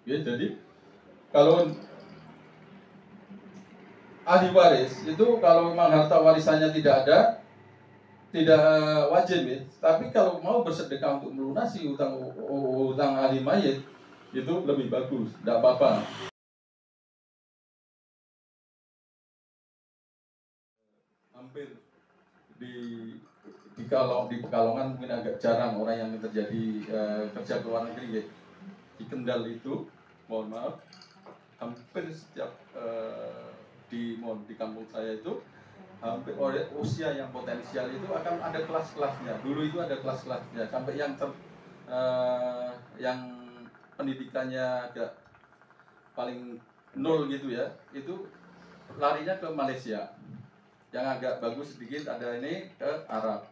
Ya, jadi kalau ahli waris itu kalau memang harta warisannya tidak ada, tidak wajib ya. Tapi kalau mau bersedekah untuk melunasi utang ahli mayit itu lebih bagus, tidak apa-apa. Hampir di di Pekalongan mungkin agak jarang orang yang terjadi kerja ke luar negeri ya. Di Kendal itu, mohon maaf, hampir setiap di kampung saya itu hampir oleh usia yang potensial itu akan ada kelas-kelasnya. Dulu itu ada kelas-kelasnya sampai yang pendidikannya agak paling nol gitu ya, itu larinya ke Malaysia. Yang agak bagus sedikit ada ini ke Arab,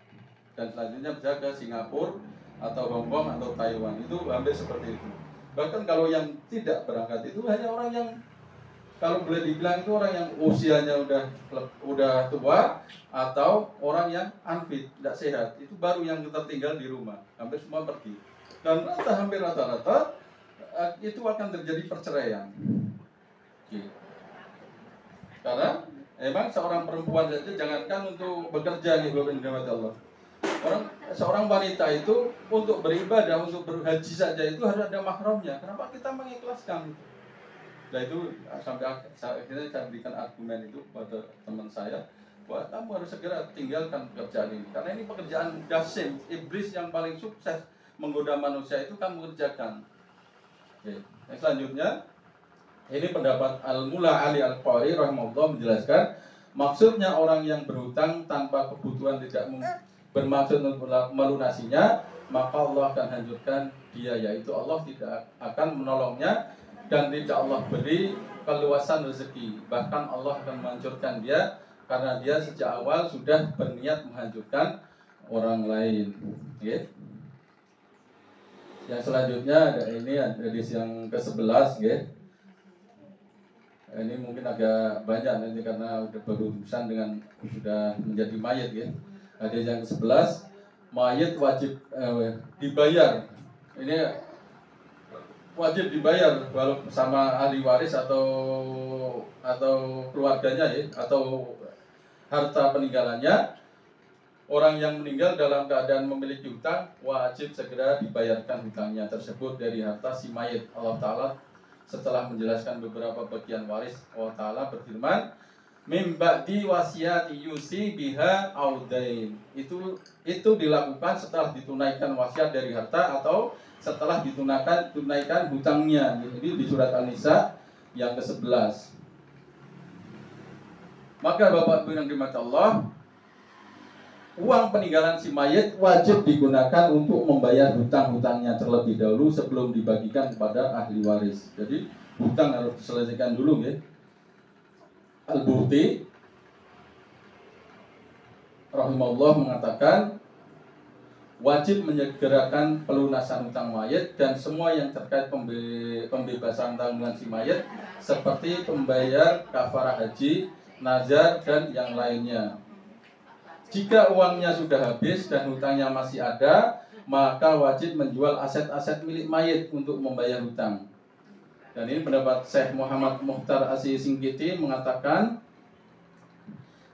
dan selanjutnya bisa ke Singapura atau Hong Kong atau Taiwan. Itu hampir seperti itu. Bahkan kalau yang tidak berangkat itu hanya orang yang, kalau boleh dibilang itu orang yang usianya udah tua atau orang yang unfit, tidak sehat. Itu baru yang tertinggal di rumah. Hampir semua pergi. Dan hampir rata-rata itu akan terjadi perceraian. Karena emang seorang perempuan saja jangankan untuk bekerja nih Bapak Ibu Allah. Seorang wanita itu untuk beribadah, untuk berhaji saja itu harus ada mahramnya. Kenapa kita mengikhlaskan? Nah itu sampai akhirnya saya berikan argumen itu pada teman saya, bahwa kamu harus segera tinggalkan pekerjaan ini. Karena ini pekerjaan dasim, iblis yang paling sukses menggoda manusia itu kamu kerjakan. Oke. Yang selanjutnya, ini pendapat Al-Mula Ali Al-Qari rahimahullah menjelaskan, maksudnya orang yang berhutang tanpa kebutuhan tidak bermaksud untuk melunasinya, maka Allah akan hancurkan dia, yaitu Allah tidak akan menolongnya dan tidak Allah beri keluasan rezeki. Bahkan Allah akan menghancurkan dia karena dia sejak awal sudah berniat menghancurkan orang lain. Okay. Yang selanjutnya ada ini hadis yang ke-11, okay. Ini mungkin agak banyak nanti karena udah berurusan dengan sudah menjadi mayit ya. Hadis yang ke-11, mayit wajib dibayar. Ini wajib dibayar walau sama ahli waris atau keluarganya ya, atau harta peninggalannya. Orang yang meninggal dalam keadaan memiliki hutang wajib segera dibayarkan hutangnya tersebut dari harta si mayit. Allah Ta'ala setelah menjelaskan beberapa bagian waris, Allah Ta'ala berfirman, mim ba'di wasiyati yusi biha audain. Itu dilakukan setelah ditunaikan wasiat dari harta atau setelah tunaikan hutangnya. Jadi di surat An-Nisa yang ke-11. Maka Bapak Ibu yang dirahmati Allah, uang peninggalan si mayit wajib digunakan untuk membayar hutang-hutangnya terlebih dahulu sebelum dibagikan kepada ahli waris. Jadi hutang harus diselesaikan dulu ya. Al-Burti rahimahullah mengatakan wajib menyegerakan pelunasan hutang mayit dan semua yang terkait pembebasan tanggungan si mayit seperti pembayar kafarah haji, nazar dan yang lainnya. Jika uangnya sudah habis dan hutangnya masih ada, maka wajib menjual aset-aset milik mayit untuk membayar hutang. Dan ini pendapat Syekh Muhammad Mukhtar As-Singkiti mengatakan,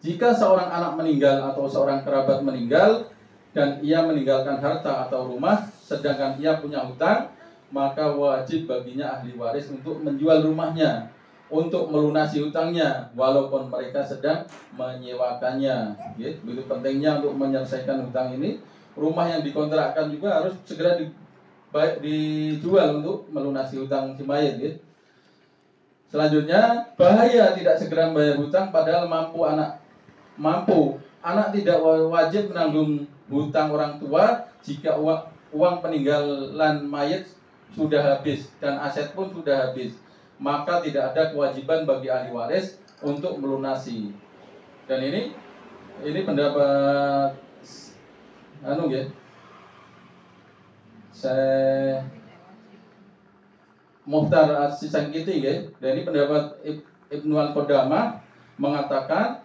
jika seorang anak meninggal atau seorang kerabat meninggal dan ia meninggalkan harta atau rumah, sedangkan ia punya hutang, maka wajib baginya ahli waris untuk menjual rumahnya untuk melunasi hutangnya, walaupun mereka sedang menyewakannya. Begitu pentingnya untuk menyelesaikan hutang ini. Rumah yang dikontrakkan juga harus segera dijual untuk melunasi hutang si mayit. Selanjutnya, bahaya tidak segera membayar hutang padahal mampu. Anak tidak wajib menanggung hutang orang tua jika uang peninggalan mayit sudah habis dan aset pun sudah habis. Maka tidak ada kewajiban bagi ahli waris untuk melunasi. Dan ini pendapat saya Mukhtar As-Singkiti ya. Dan ini pendapat Ibnu Al-Qudamah mengatakan,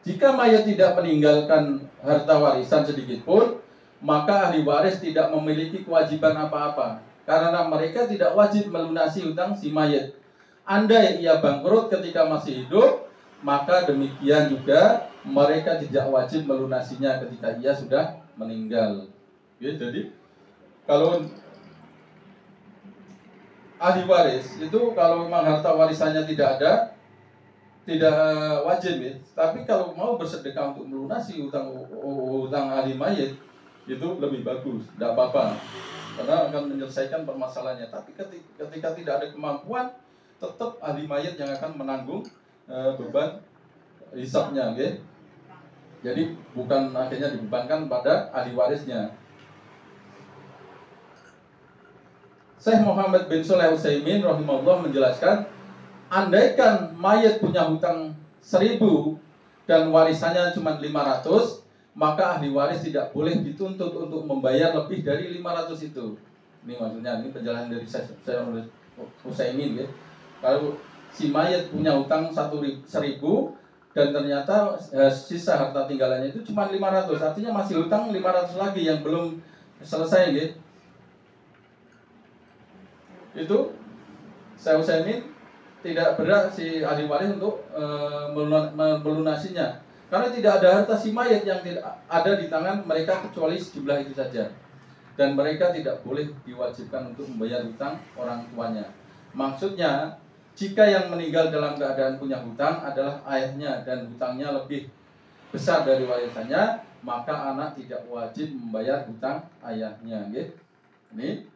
jika mayat tidak meninggalkan harta warisan sedikit pun, maka ahli waris tidak memiliki kewajiban apa-apa. karena mereka tidak wajib melunasi hutang si mayit. Andai ia bangkrut ketika masih hidup, maka demikian juga mereka tidak wajib melunasinya ketika ia sudah meninggal. Ya, jadi kalau ahli waris itu kalau memang harta warisannya tidak ada, tidak wajib ya. Tapi kalau mau bersedekah untuk melunasi hutang ahli mayit itu lebih bagus, tidak apa-apa, karena akan menyelesaikan permasalahannya. Tapi ketika tidak ada kemampuan, tetap ahli mayit yang akan menanggung beban hisabnya, okay? Jadi bukan akhirnya dibebankan pada ahli warisnya. Syekh Muhammad bin Shalih Al-Utsaimin rahimahullah menjelaskan, andaikan mayit punya hutang 1.000 dan warisannya cuma 500, maka ahli waris tidak boleh dituntut untuk membayar lebih dari 500 itu. Ini maksudnya, ini penjelasan dari Syekh Utsaimin ya. Kalau si mayit punya hutang 1.000 dan ternyata sisa harta tinggalannya itu cuma 500, artinya masih hutang 500 lagi yang belum selesai ya. Itu Syekh Utsaimin tidak berhak si ahli waris untuk melunasinya, karena tidak ada harta si mayit yang tidak ada di tangan mereka kecuali sejumlah itu saja, dan mereka tidak boleh diwajibkan untuk membayar hutang orang tuanya. Maksudnya, jika yang meninggal dalam keadaan punya hutang adalah ayahnya dan hutangnya lebih besar dari warisannya, maka anak tidak wajib membayar hutang ayahnya. Gitu. Ini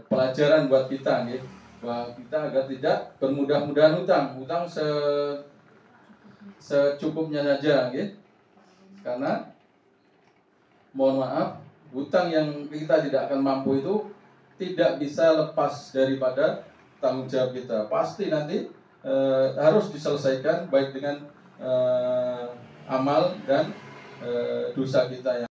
pelajaran buat kita, gitu. Bahwa kita agar tidak bermudah-mudahan hutang secukupnya saja, gitu. Karena mohon maaf, hutang yang kita tidak akan mampu itu tidak bisa lepas daripada tanggung jawab kita. Pasti nanti harus diselesaikan baik dengan amal dan dosa kita yang